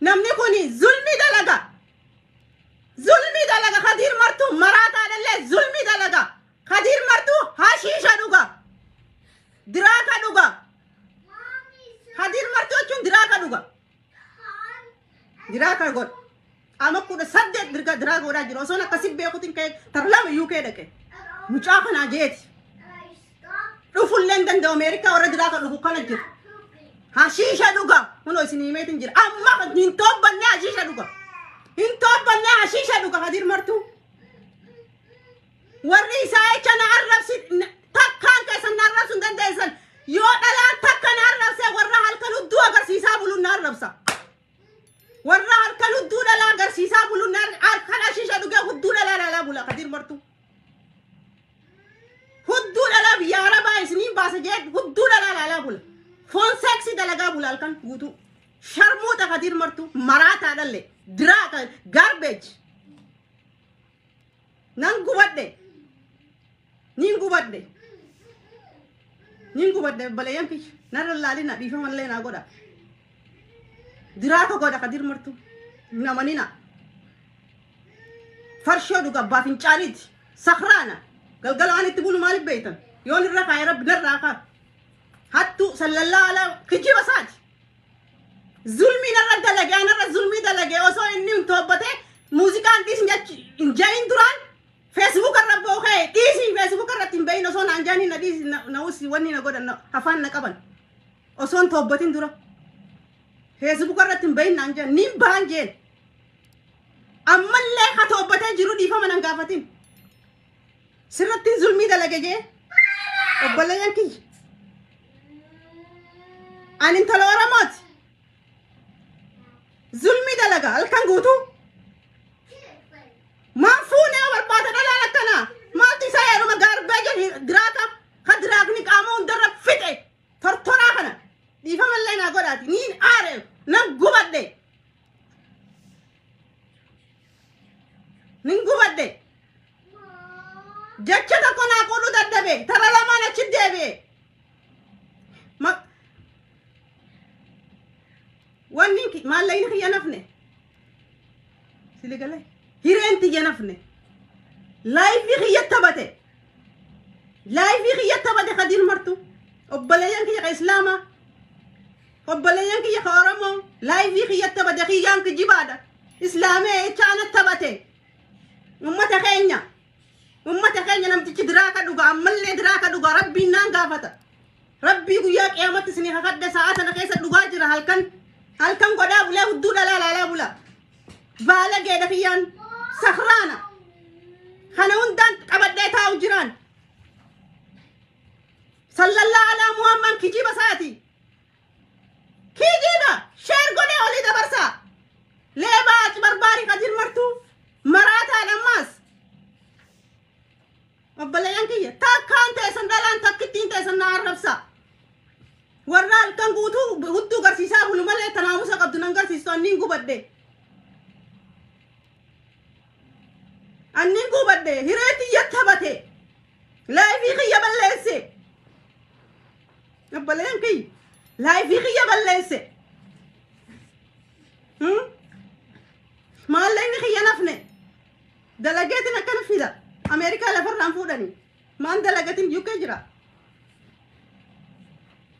namni kuni zulmi dalaga Khadir Martuu maraataadhallee zulmi dalaga Khadir Martuu hashiisha dhuga diraaka dhuga Khadir Martuu jechuun diraaka god ama kuda saddeet diraaka godhaa jiru osoon akkasii beekuutiin ka'e tarlama UK dhaqe mucaa kanaa jeeti dhufullee hin danda'u Ameerikaa warra diraaka dhufu kana jiru hashiisha dhuga kunoo isin himeetiin jira amma hin toobbanne hashiisha dhuga Khadir Martuu warri isaa jecha na arrabsi takkaan keessan na arrabsu hin dandeessan yoo dhalaan takka na arrabse warra halkan hudduu agarsiisaa buluun na arrabsa warra halkan hudduu dhalaa agarsiisaa buluun na halkan hashiisha dhugee hudduu dhalaa bula Khadir Martuu hudduu dhalaa biyya arabaa isiniin baasa jee hudduu dhalaa bula foon seeksii dalagaa bula halkan guutuu sharmuuta Khadir Martuu maraataadhallee diraaka garbage nan gubadde nin gubadde balayan kish narra laalina dhiifa mallee naa godha diraaka godha Khadir Martuu namanina farshoo dhuga abbaa fincaaniiti sakraana galgalaan itti bulu maaliif beeytan yoon irra kaa'e rabbi narraa kaa hattu sallallahu ala kijiba saati zulmi narra dalagee narra zulmi dalagee osoo inni hin toobbate muuziqaan dhiisin jechi hin jahin duraan Facebook irra bookee dhiisi Facebook irratti hin bahin osoo naan jaaniin na dhiisi na usi wanni na godhan afaan na qaban osoo hin toobbatin dura Facebook irratti hin bahin naan jaan nin baan jeen ammallee ka toobbatee jiru dhiifama nan gaafatin sirratti zulmi dalage jee obboleeyyan kiyya ani intala Oromooti zulmi dalaga halkan guutuu maan fuunee barbaada dhalaan akkanaa maaltu isaa yeruma gaarbeeja diraaka ka diraakni qaama hundarra fixe tortoraa kana dhiifamallee naa godhaati niin aare nan gubadde jecha tokko naa qodhu dadhabe tara lamaan achi deebi'e wanni maallayni kiyya nafne siligale hireenti kiyya nafne laayifii kiyya tabate Khadir Martuu obboleeyyan kiyya ka islaama obboleeyyan kiyya ka oromoo laayifii kiyya tabate kiyyaan kijibaadha islaamee chaana tabate ummata keenya namtichi diraaka dhuga ammallee diraaka dhuga rabbiin naan gaafata rabbii guyyaa qiyaamatti isinii kakadde sa'aatana keessa dhugaa jira halkan godhaa bulee hudduu dhalaa bula baala geedha kiyyaan sakraana kana hundaan qabadhee taa'u jiraan sallallahu ala muhammad kijiba saati kijiba sheer godhee olii dabarsaa leebaa achi barbaari Khadir Martuu maraataan ammaas obboleeyyan kiyya takkaan teessan dhalaan takkittiin teessan na arrabsa warra halkan guutuu hudduu garsiisaa bulu malee tanaamusa qabdu nan garsiistu anniin gubadde hireetti yattabate laayifii kiyya balleesse obboleeyyan kiyya laayifii kiyya balleesse maallayni kiyya nafne dalageetin akkana fida Amerikaa lafarraan fuudhanii maan dalagatin UK jira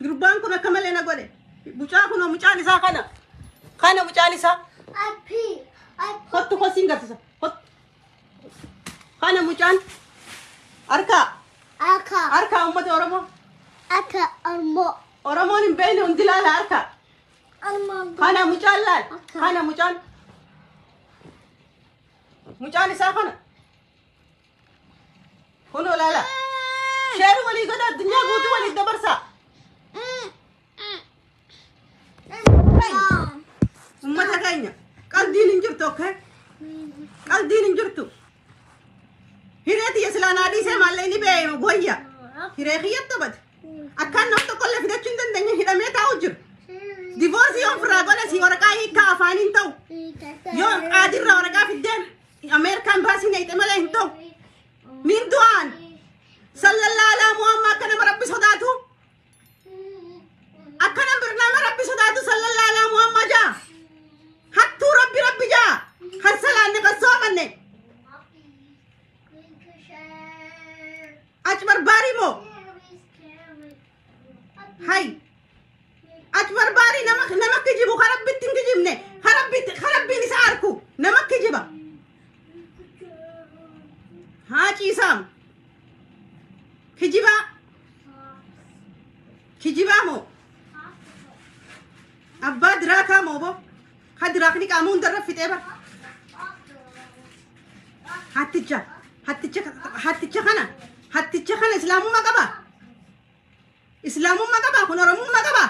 gurbaan kun akka malee na godhe mucaa kunoo mucaan isaa kana mucaan isaa kottu kosiin garsiisa kana mucaan harka ummata Oromoo Oromoon hin beekne hundi laala harka kana mucaan laal kana mucaan isaa kana kunoo laala sheeru walii godha addunyaa guutuu walii dabarsaa ummata keenya qaldiin hin jirtu okay qaldiin hin jirtu hireeti islaanaa dhiisee maallee ni beeyama goyya hiree kiyyatti tabate akkaan nama tokkollee fidachuu hin dandeenye hidhamee taa'u jiru divoosii ofirraa godhe si waraqaa hiikkaa afaaniin ta'u yoo qaadirraa waraqaa fiddeen Ameerikaan baasii neeyxe malee hin ta'u min du'aan sallallahu ala muhammad akka nama rabbi sodaatu akka nama rabbi sodaatu sallallahu ala muhammad jaa diraaka moobo ha diraakni qaamuun darra fixee bar hatticha kana islaamummaa qaba kun oromummaa qaba